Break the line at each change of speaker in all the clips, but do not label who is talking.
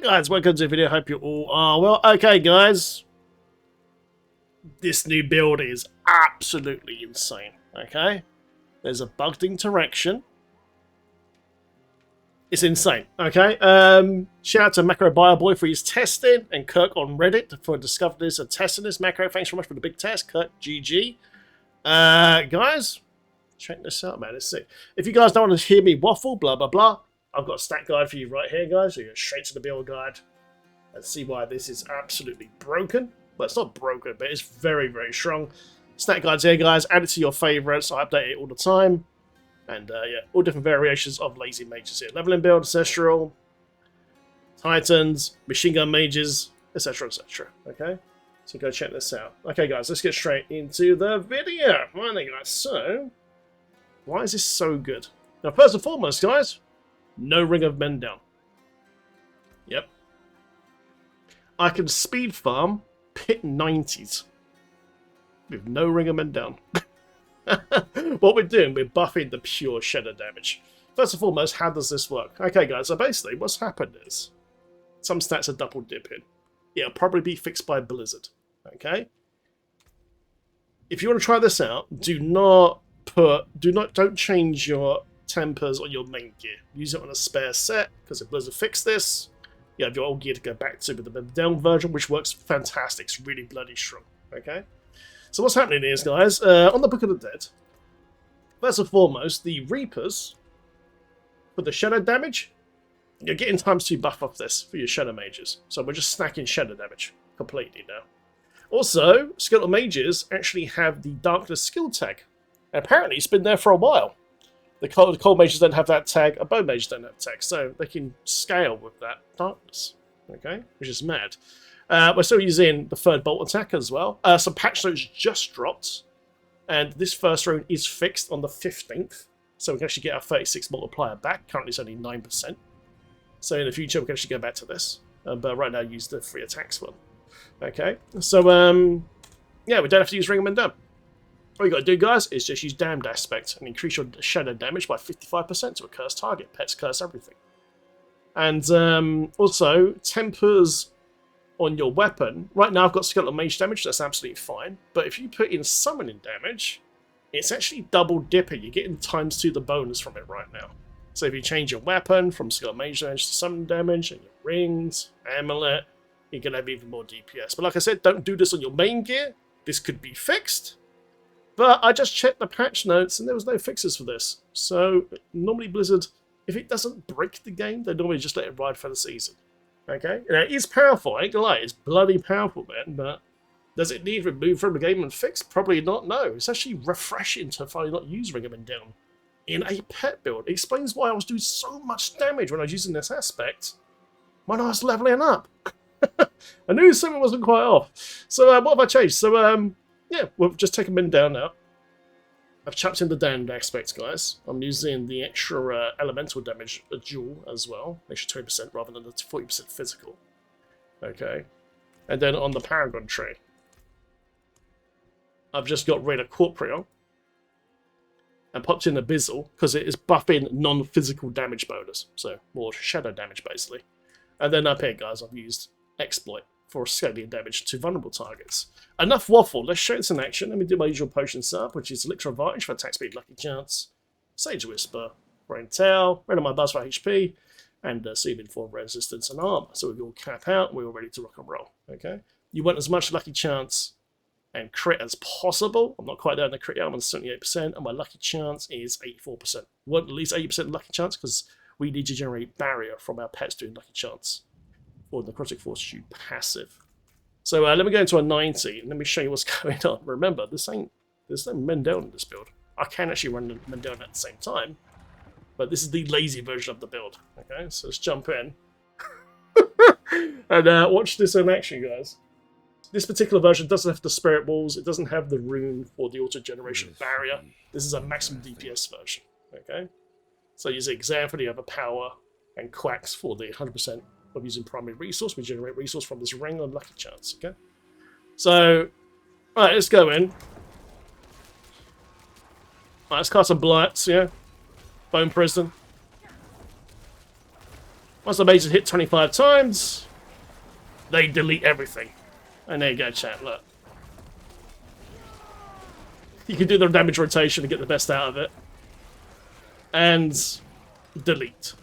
Alright guys, welcome to the video, hope you all are well. Okay guys, this new build is absolutely insane, okay? There's a bugged interaction. It's insane, okay? Shout out to Macro Boy for his testing, and Kirk on Reddit for discovering this and testing this. Macro, thanks so much for the big test. Kirk, GG. Guys, check this out, man. Let's see. If you guys don't want to hear me waffle, blah, blah, blah, I've got a stat guide for you right here, guys. So you go straight to the build guide and see why this is absolutely broken. Well, it's not broken, but it's very, very strong. Stat guides here, guys. Add it to your favorites. I update it all the time. And yeah, all different variations of lazy mages here. Leveling build, ancestral, titans, machine gun mages, etc, etc. Okay? So go check this out. Okay, guys, let's get straight into the video. Right then, guys. So, why is this so good? Now, first and foremost, guys, no Ring of MENDELN. Yep. I can speed farm pit 90s with no Ring of MENDELN. What we're doing, we're buffing the pure shadow damage. First and foremost, how does this work? Okay, guys, so basically what's happened is some stats are double dipping. It'll probably be fixed by Blizzard. Okay? If you want to try this out, don't change your tempers on your main gear. Use it on a spare set, because if Blizzard fixed this, you have your old gear to go back to with the MENDELN version, which works fantastic. It's really bloody strong. Okay? So what's happening is, guys, on the Book of the Dead, first and foremost, the Reapers, for the shadow damage, you're getting ×2 buff off this for your shadow mages. So we're just stacking shadow damage completely now. Also, skeletal mages actually have the darkness skill tag. And apparently it's been there for a while. The cold mages don't have that tag, and bone mages don't have tag, so they can scale with that darkness. Okay, which is mad. We're still using the third bolt attack as well. Some patch notes just dropped, and this first rune is fixed on the 15th, so we can actually get our 36 multiplier back. Currently it's only 9%. So in the future we can actually go back to this, but right now use the free attacks one. Okay, so yeah, we don't have to use Ring of MENDELN. All you got to do, guys, is just use Damned Aspect and increase your shadow damage by 55% to a cursed target. Pets curse everything. And also, tempers on your weapon. Right now I've got skeletal mage damage, that's absolutely fine. But if you put in summoning damage, it's actually double dipping. You're getting ×2 the bonus from it right now. So if you change your weapon from skeletal mage damage to summoning damage, and your rings, amulet, you're going to have even more DPS. But like I said, don't do this on your main gear. This could be fixed. But I just checked the patch notes and there was no fixes for this. So normally Blizzard, if it doesn't break the game, they normally just let it ride for the season. Okay? Now, it is powerful, I ain't gonna lie, it's bloody powerful, man, but does it need removed from the game and fixed? Probably not, no. It's actually refreshing to finally not use Ring of MENDELN in a pet build. It explains why I was doing so much damage when I was using this aspect when I was leveling up. I knew something wasn't quite off. So what have I changed? So yeah, we've just taken MENDELN out. I've chucked in the damned aspects, guys. I'm using the extra elemental damage dual as well. Extra 20% rather than the 40% physical. Okay. And then on the Paragon tree, I've just got rid of Corporeal and popped in Abyssal because it is buffing non-physical damage bonus. So more shadow damage, basically. And then up here, guys, I've used Exploit for scaling damage to vulnerable targets. Enough waffle, let's show this in action. Let me do my usual potion setup, which is Elixir Advantage for attack speed, lucky chance, Sage Whisper, Brain Tail, Red of my Buzz for HP, and Soothing for resistance and armor. So we've all cap out, we're all ready to rock and roll. Okay? You want as much lucky chance and crit as possible. I'm not quite there in the crit yet, I'm on 78%, and my lucky chance is 84%. We want at least 80% lucky chance because we need to generate barrier from our pets doing lucky chance. Or the Necrotic Fortitude passive. So let me go into a 90 and let me show you what's going on. Remember, there's no MENDELN in this build. I can actually run MENDELN at the same time, but this is the lazy version of the build. Okay, so let's jump in and watch this in action, guys. This particular version doesn't have the spirit walls. It doesn't have the rune for the auto generation barrier. This is a maximum DPS version. Okay, so using Xanthony, you have a power, and Quacks for the 100%. Of using primary resource, we generate resource from this ring on lucky chance, okay? So, right, let's go in. Right, let's cast some blights, yeah? Bone Prison. Once the mages hit 25 times, they delete everything. And there you go, chat, look. You can do the damage rotation to get the best out of it. And delete.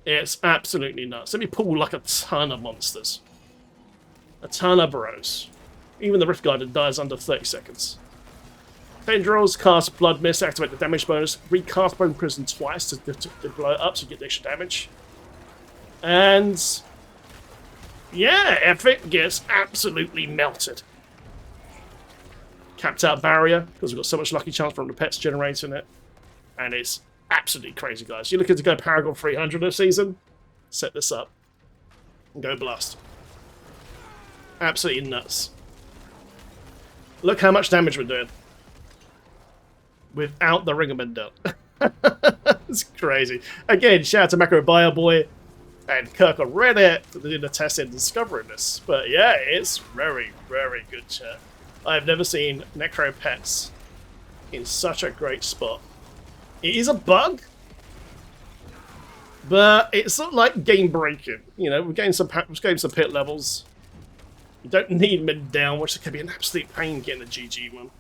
It's absolutely nuts. Let me pull like a ton of monsters. A ton of bros. Even the Rift Guardian dies under 30 seconds. Tendrils, cast Blood Mist, activate the damage bonus. Recast Bone Prison twice to blow it up so you get the extra damage. And yeah, Epic gets absolutely melted. Capped out barrier, because we've got so much lucky chance from the pets generating it. And it's absolutely crazy, guys. You're looking to go Paragon 300 this season? Set this up. And go blast. Absolutely nuts. Look how much damage we're doing. Without the Ring of MENDELN. It's crazy. Again, shout out to Macro Bio Boy and Kirk on Reddit for doing the test and discovering this. But yeah, it's very, very good, chat. I've never seen Necro Pets in such a great spot. It is a bug, but it's not like game breaking. You know, we've gained some pit levels. You don't need mid-down, which can be an absolute pain getting a GG one.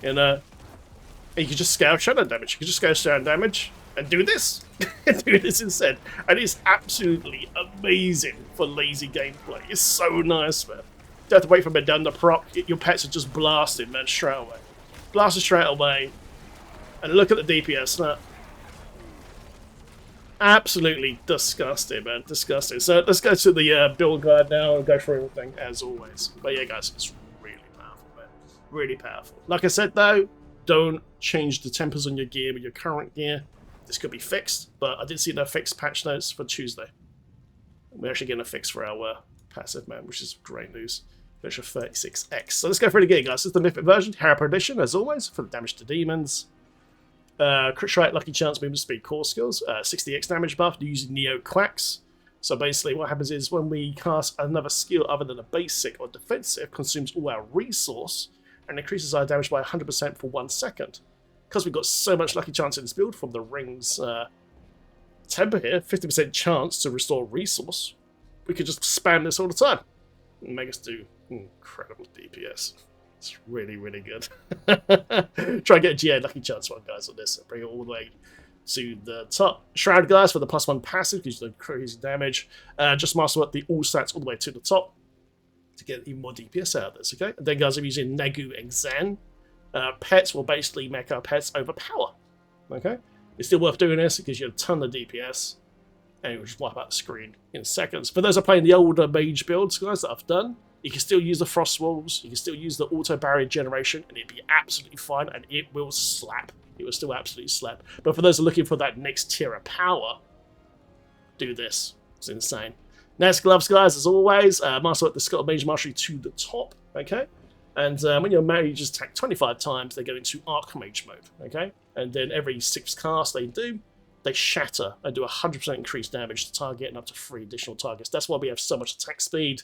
You know, and you can just scale shadow damage. You can just scale shadow damage and do this. Do this instead. And it's absolutely amazing for lazy gameplay. It's so nice, man. You don't have to wait for mid-down to proc. Your pets are just blasted, man, straight away. Blasted straight away. And look at the DPS now. Absolutely disgusting, man. Disgusting. So let's go to the build guide now and go through everything as always. But yeah, guys, it's really powerful, man. Really powerful. Like I said, though, don't change the tempers on your gear with your current gear. This could be fixed, but I did see no fixed patch notes for Tuesday. We're actually getting a fix for our passive, man, which is great news. Version 36X. So let's go through it again, guys. This is the Mythic version, Harrow Edition, as always, for the damage to demons. Crit strike, lucky chance, movement speed, core skills. 60x damage buff using Neo Quacks. So basically what happens is when we cast another skill other than a basic or defensive, consumes all our resource and increases our damage by 100% for 1 second. Because we've got so much lucky chance in this build from the rings temper here, 50% chance to restore resource, we could just spam this all the time and make us do incredible DPS. It's really, really good. Try and get a GA lucky chance one, guys, on this. Bring it all the way to the top. Shroud, guys, for the +1 passive, gives you the crazy damage. Just master work the all stats all the way to the top to get even more DPS out of this, okay? And then, guys, I'm using Nagu and Zan. Pets will basically make our pets overpower, okay? It's still worth doing this. It gives you a ton of DPS, and it will just wipe out the screen in seconds. For those that are playing the older mage builds, guys, that I've done, you can still use the Frost Walls, you can still use the Auto Barrier Generation, and it'd be absolutely fine, and it will slap. It will still absolutely slap. But for those who are looking for that next tier of power, do this. It's insane. Next gloves, guys, as always, master the Scuttle Mage Mastery to the top, okay? And when your mages attack 25 times, they go into Archmage mode, okay? And then every 6 cast they do, they shatter and do 100% increased damage to target and up to 3 additional targets. That's why we have so much attack speed.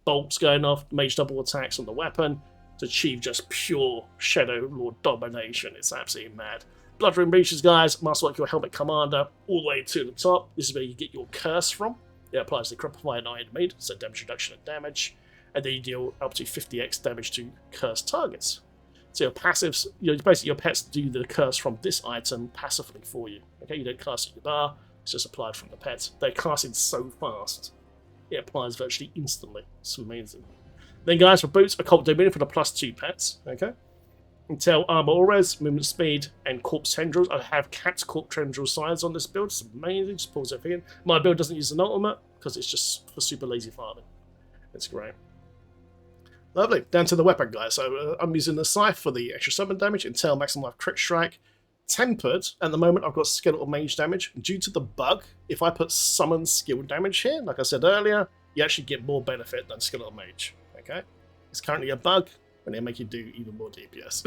Bolts going off, mage double attacks on the weapon to achieve just pure Shadow Lord domination. It's absolutely mad. Blood Rune Breaches, guys, masterwork your Helmet Commander all the way to the top. This is where you get your curse from. It applies the Cripplify and Iron Maid, so damage reduction and damage. And then you deal up to 50x damage to cursed targets. So your passives, basically your pets do the curse from this item passively for you. Okay, you don't cast it in your bar, it's just applied from the pet. They cast it so fast. It applies virtually instantly. It's amazing. Then, guys, for boots, Occult Dominion for the +2 pets. Okay. Until Armor Aures, Movement Speed, and Corpse Tendrils. I have Cat's Corpse Tendril signs on this build. It's amazing. Just pulls everything in. My build doesn't use an ultimate because it's just for super lazy farming. It's great. Lovely. Down to the weapon, guys. So I'm using the Scythe for the extra summon damage. Until Maximum Life Crit Strike. Tempered, at the moment I've got Skeletal Mage damage. Due to the bug, if I put Summon Skill damage here, like I said earlier, you actually get more benefit than Skeletal Mage. Okay? It's currently a bug, and it'll make you do even more DPS.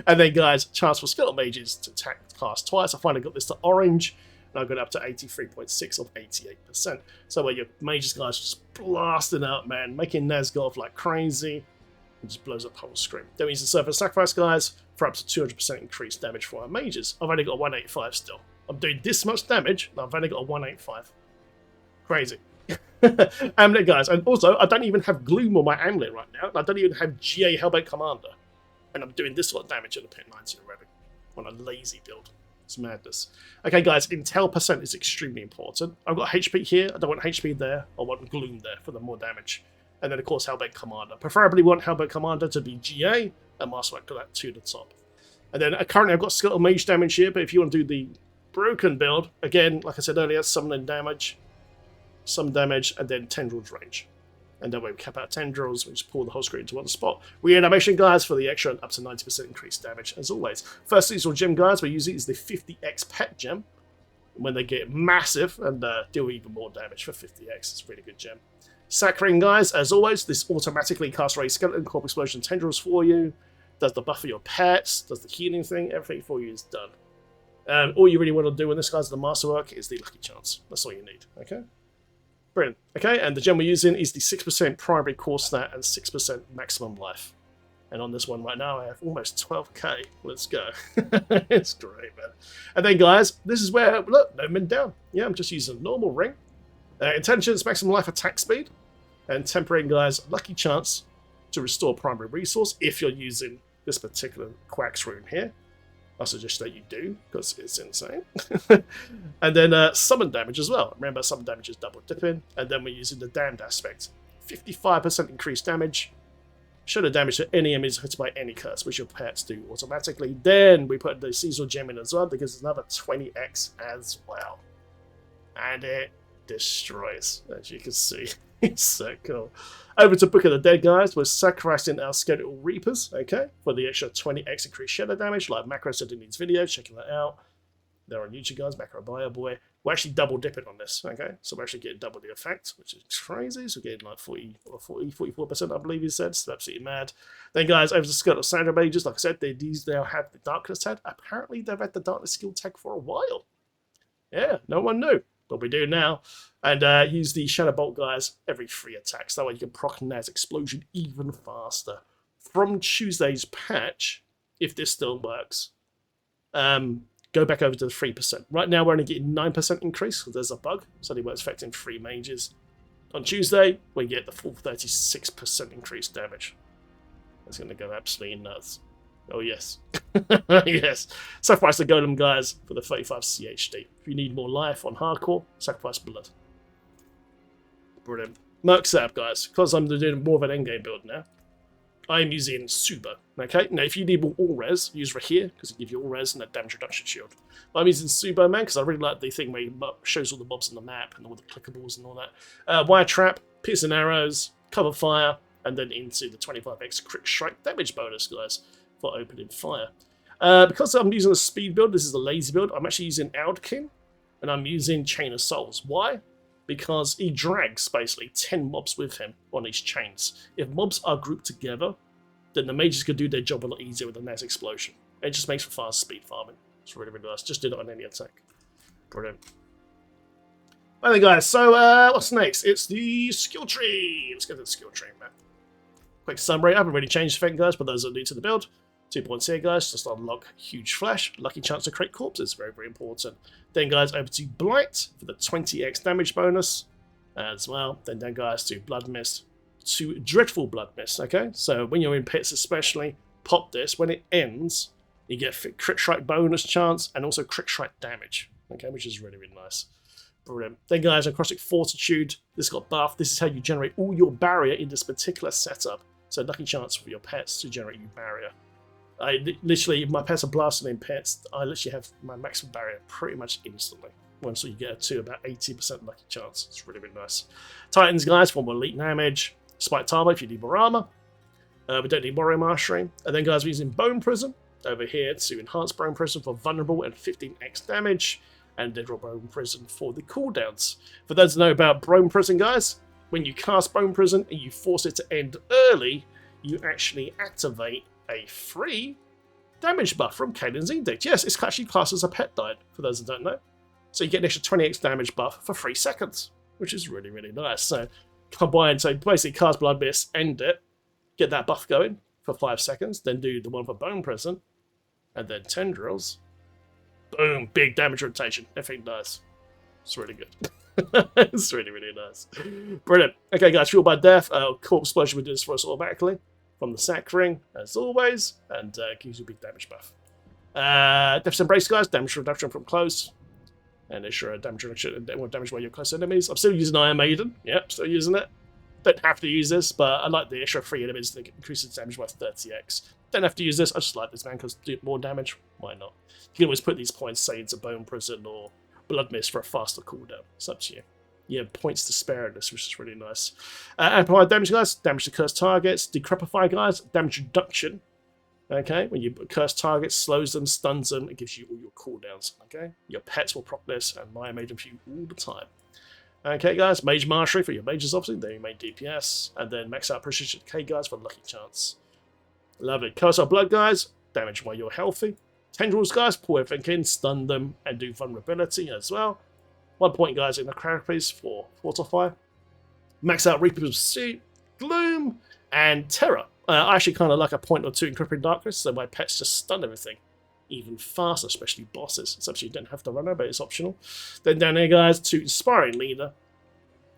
And then, guys, chance for Skeletal Mages to attack cast twice. I finally got this to orange, and I've got up to 83.6 of 88%. So where your mages, guys, just blasting out, man, making Nazgûl like crazy. It just blows up the whole screen. Then we use the Surface Sacrifice, guys, for up to 200% increased damage for our mages. I've only got 185 still. I'm doing this much damage, and I've only got a 185. Crazy. Amulet, guys. And also, I don't even have Gloom on my Amulet right now. I don't even have GA Hellbent Commander. And I'm doing this lot of damage at the Pit 90 already. On a lazy build. It's madness. Okay, guys, intel percent is extremely important. I've got HP here. I don't want HP there. I want Gloom there for the more damage. And then, of course, Hellbent Commander. Preferably want Hellbent Commander to be GA and Masterwork to that to the top. And then, currently, I've got Skeletal Mage damage here, but if you want to do the broken build, again, like I said earlier, summon damage, some damage, and then Tendrils range. And then we cap out Tendrils, we just pull the whole screen into one spot. Reanimation, guys, for the extra up to 90% increased damage, as always. First seasonal gem, guys, we're using is the 50x pet gem. When they get massive and deal even more damage for 50x. It's a really good gem. Saccharine, guys, as always, this automatically casts Ray Skeleton, Corp Explosion, Tendrils for you. Does the buff for your pets, does the healing thing, everything for you is done. All you really want to do in this, guys, the Masterwork is the Lucky Chance. That's all you need, okay? Brilliant. Okay, and the gem we're using is the 6% primary core stat and 6% maximum life. And on this one right now, I have almost 12k. Let's go. It's great, man. And then, guys, this is where, look, no MENDELN. Yeah, I'm just using a normal ring. Intelligence, maximum life attack speed. And tempering, guys, lucky chance to restore primary resource if you're using this particular Quack's rune here. I suggest that you do, because it's insane. And then summon damage as well. Remember, summon damage is double dipping. And then we're using the damned aspect. 55% increased damage. Show the damage to any enemies hit by any curse, which your pets do automatically. Then we put the seasonal gem in as well, because it's another 20x as well. And it destroys, as you can see. It's so cool. Over to Book of the Dead, guys. We're sacrificing our Skeletal Reapers, okay, for the extra 20x increased shadow damage, like Macro said in these videos. Checking that out. They're on YouTube, guys. Macro Buyer Boy. We're actually double dipping on this, okay? So we're actually getting double the effect, which is crazy. So we're getting like 44%, I believe he said. So absolutely mad. Then, guys, over to Skeletal Sandra Mages. Like I said, they now have the Darkness tag. Apparently, they've had the Darkness skill tag for a while. Yeah, no one knew. But we do now. And use the Shadow Bolt, guys, every 3 attacks. That way you can proc Naz Explosion even faster. From Tuesday's patch, if this still works, go back over to the 3%. Right now we're only getting 9% increase because there's a bug. So it works affecting 3 mages. On Tuesday, we get the full 36% increased damage. It's going to go absolutely nuts. Oh, yes. Yes. Sacrifice the Golem, guys, for the 35 CHD. If you need more life on hardcore, sacrifice blood. Brilliant. Merc setup, guys. Because I'm doing more of an endgame build now, I'm using Suba. Okay? Now, if you need more all-res, use Rahir, because it gives you all-res and a damage reduction shield. But I'm using Suba, man, because I really like the thing where it shows all the mobs on the map and all the clickables and all that. Wire Trap, Piercing Arrows, Cover Fire, and then into the 25x Crit Strike damage bonus, guys, for opening fire. Because I'm using a speed build, this is a lazy build, I'm actually using Audkin, and I'm using Chain of Souls. Why? Because he drags, basically, 10 mobs with him on these chains. If mobs are grouped together, then the mages can do their job a lot easier with a Naz Explosion. It just makes for fast speed farming. It's really, really nice. Just do it on any attack. Brilliant. Alright, guys, so what's next? It's the skill tree. Let's go to the skill tree, man. Quick summary. I haven't really changed the thing, guys, but those are new to the build. 2 points here, guys. Just unlock Huge Flash. Lucky chance to create corpses. Very, very important. Then, guys, over to Blight for the 20x damage bonus as well. Then, guys, to Blood Mist. To Dreadful Blood Mist, okay? So, when you're in pits especially, pop this. When it ends, you get Crit Strike bonus chance and also Crit Strike damage, okay? Which is really, really nice. Brilliant. Then, guys, Necrotic Fortitude. This got buffed. This is how you generate all your barrier in this particular setup. So, lucky chance for your pets to generate your barrier. I literally, if my pets are blasting in pets, I literally have my maximum barrier pretty much instantly. Once you get to about 80% lucky chance. It's really, really nice. Titans, guys, for more elite damage. Spiked armor if you need more armor. We don't need Warrior Mastery. And then, guys, we're using Bone Prism over here to enhance Bone Prism for vulnerable and 15x damage. And then Bone Prism for the cooldowns. For those who know about Bone Prism, guys, when you cast Bone Prism and you force it to end early, you actually activate a free damage buff from Kalen's Edict. Yes, it's actually classed as a pet died, for those who don't know. So you get an extra 20x damage buff for 3 seconds, which is really, really nice. So combine, so basically cast Blood Mist, end it, get that buff going for 5 seconds, then do the one for Bone Prison, and then Tendrils, Boom, big damage rotation. Everything nice. It's really good. It's really, really nice. Brilliant. Okay, guys, fueled by death. Corpse explosion will do this for us automatically from the sack ring, as always, and gives you a big damage buff. Death's Embrace, guys. Damage reduction from close. And ensure damage reduction more damage by your close enemies. I'm still using Iron Maiden. Yep, still using it. Don't have to use this, but I like the extra 3 enemies that increase its damage by 30x. Don't have to use this. I just like this, man, because do more damage. Why not? You can always put these points, say, into Bone Prison or Blood Mist for a faster cooldown. It's up to you. You have points to spare in this, which is really nice. Amplify damage, guys. Damage to cursed targets. Decrepify, guys. Damage reduction. Okay, when you curse targets, slows them, stuns them, it gives you all your cooldowns. Okay, your pets will proc this, and I made them for you all the time. Okay, guys, Mage Mastery for your mages, obviously, they're your main DPS, and then max out Precision Decay, guys, for Lucky Chance. Lovely. Curse our Blood, guys, damage while you're healthy. Tendrils, guys, pull everything in, stun them, and do vulnerability as well. 1 point, guys, in the Carapace for Fortify. Max out Reaper's Pursuit, Gloom, and Terror. I actually kind of like a point or two in Crippling Darkness, so my pets just stun everything even faster, especially bosses. It's actually you don't have to run it, but it's optional. Then down here, guys, to Inspiring Leader,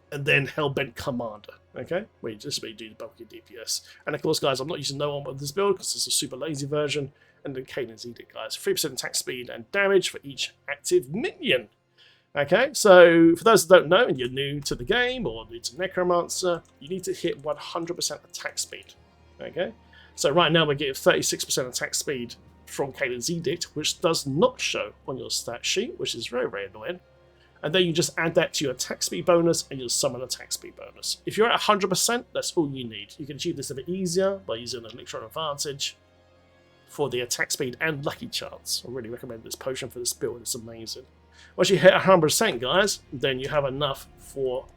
and then Hellbent Commander. Okay, where you just do the bulky DPS. And of course, guys, I'm not using no one with this build because it's a super lazy version. And then Caden's Edict, guys, 3% attack speed and damage for each active minion. Okay, so for those that don't know, and you're new to the game or new to Necromancer, you need to hit 100% attack speed. Okay, so right now we're getting 36% attack speed from Caden's Edict, which does not show on your stat sheet, which is very, very annoying. And then you just add that to your attack speed bonus and you'll summon attack speed bonus. If you're at 100%, that's all you need. You can achieve this a bit easier by using an Elixir Advantage for the attack speed and Lucky Chance. I really recommend this potion for this build, it's amazing. Once you hit 100%, guys, then you have enough for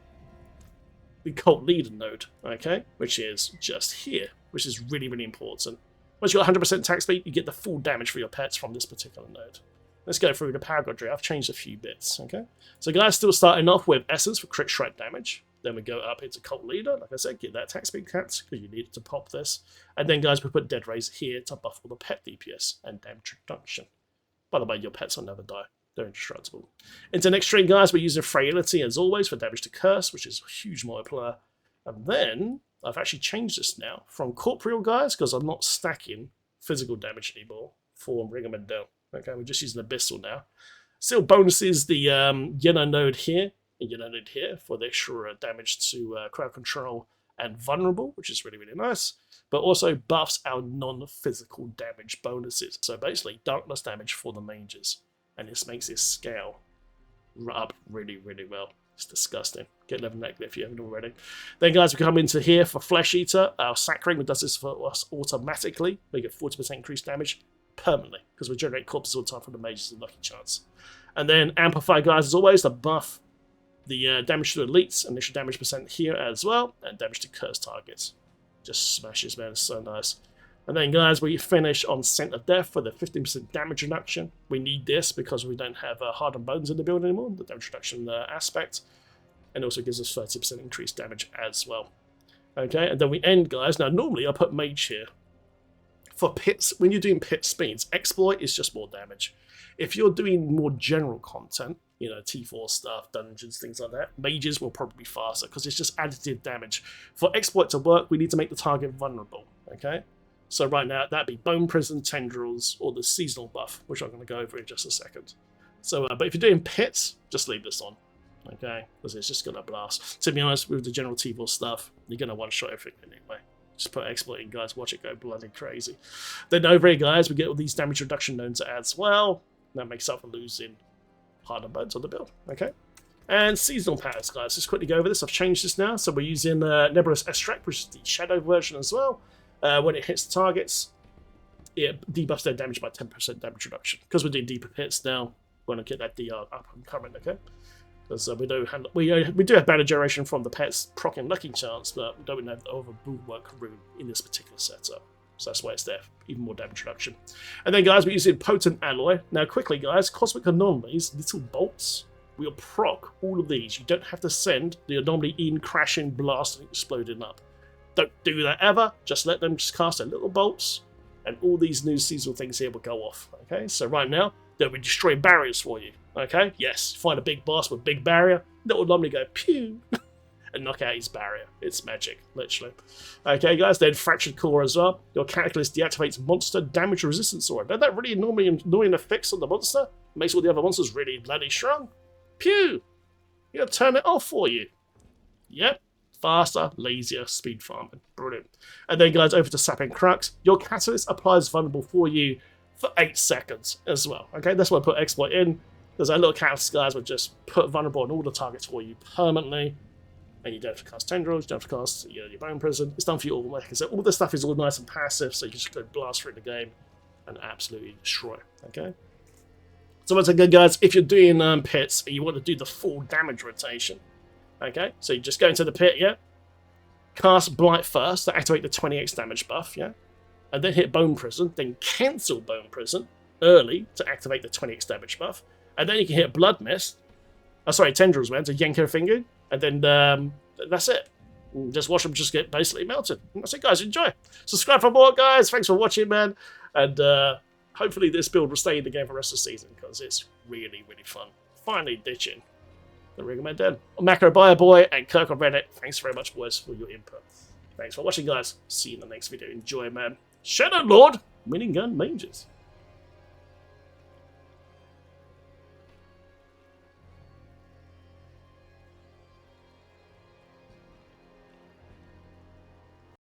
the Cult Leader node, okay, which is just here, which is really, really important. Once you've got 100% attack speed, you get the full damage for your pets from this particular node. Let's go through the Paragon tree. I've changed a few bits, okay? So guys, still starting off with Essence for crit strike damage. Then we go up into Cult Leader, like I said, get that attack speed capped, because you need it to pop this. And then guys, we put Dead Razor here to buff all the pet DPS and damage reduction. By the way, your pets will never die. They're indestructible. Into next tree, guys, we're using Frailty as always for damage to curse, which is a huge multiplier. And then I've actually changed this now from corporeal, guys, because I'm not stacking physical damage anymore for Ring of MENDELN. Okay, we're just using Abyssal now. Still bonuses the yellow node here and yellow node here for the extra damage to crowd control and vulnerable, which is really, really nice. But also buffs our non-physical damage bonuses. So basically, darkness damage for the mages. And this makes this scale up really, really well. It's disgusting. Get level neck if you haven't already. Then, guys, we come into here for Flesh Eater. Our sack ring does this for us automatically. We get 40% increased damage permanently because we generate corpses all the time from the mages and Lucky Chance. And then Amplify, guys, as always, to buff the damage to elites, initial damage percent here as well, and damage to cursed targets. Just smashes, man. It's so nice. And then, guys, we finish on Scent of Death for the 15% damage reduction. We need this because we don't have Hardened Bones in the build anymore, the damage reduction aspect. And also gives us 30% increased damage as well. Okay, and then we end, guys. Now, normally I put Mage here. For pits, when you're doing pit speeds, Exploit is just more damage. If you're doing more general content, you know, T4 stuff, dungeons, things like that, Mages will probably be faster because it's just additive damage. For Exploit to work, we need to make the target vulnerable, okay? So right now, that'd be Bone Prison, Tendrils, or the Seasonal buff, which I'm going to go over in just a second. So, but if you're doing pits, just leave this on, okay? Because it's just going to blast. To be honest, with the general T4 stuff, you're going to one-shot everything anyway. Just put Exploit in, guys. Watch it go bloody crazy. Then over here, guys, we get all these damage reduction nodes as well. That makes up for losing Hardened Bones on the build, okay? And Seasonal powers, guys. Let's quickly go over this. I've changed this now. So we're using Nebulous Extract, which is the Shadow version as well. When it hits targets, it debuffs their damage by 10% damage reduction. Because we're doing deeper hits now, we're going to get that DR up and coming, okay? Because we do have banner generation from the pets proccing Lucky Chance, but we don't have the over Bulwark rune in this particular setup. So that's why it's there, even more damage reduction. And then, guys, we're using Potent Alloy. Now, quickly, guys, Cosmic Anomalies, little bolts, we'll proc all of these. You don't have to send the anomaly in, crashing, blasting, exploding up. Don't do that ever. Just let them just cast their little bolts, and all these new seasonal things here will go off. Okay, so right now, They'll be destroying barriers for you. Okay? Yes, find a big boss with big barrier, that will normally go pew and knock out his barrier. It's magic, literally. Okay, guys, then Fractured Core as well. Your Cataclysm deactivates monster damage resistance aura. Now, that really annoying effects on the monster makes all the other monsters really bloody strong. Pew! You gotta turn it off for you. Yep. Faster, lazier, speed farming. Brilliant. And then, guys, over to Sapping Crux. Your Catalyst applies vulnerable for you for 8 seconds as well. Okay, that's why I put exploit in. There's a little catalyst, guys, would just put vulnerable on all the targets for you permanently. And you don't have to cast Tendrils, you don't have to cast your Bone Prison. It's done for you all. Like I said, all this stuff is all nice and passive, so you can just go blast through the game and absolutely destroy. Okay? So once again, guys, if you're doing pits and you want to do the full damage rotation, okay? So you just go into the pit, yeah? Cast Blight first to activate the 20x damage buff, yeah? And then hit Bone Prison, then cancel Bone Prison early to activate the 20x damage buff. And then you can hit Blood Mist. Oh, sorry, Tendrils, man, to yank her finger. And then that's it. Just watch them just get basically melted. And that's it, guys. Enjoy. Subscribe for more, guys. Thanks for watching, man. And hopefully this build will stay in the game for the rest of the season because it's really, really fun. Finally ditching the MENDELN. Macro Buyer Boy and Kirk on Reddit. Thanks very much, boys, for your input. Thanks for watching, guys. See you in the next video. Enjoy, man. Shadow Lord, Winning Gun Mages.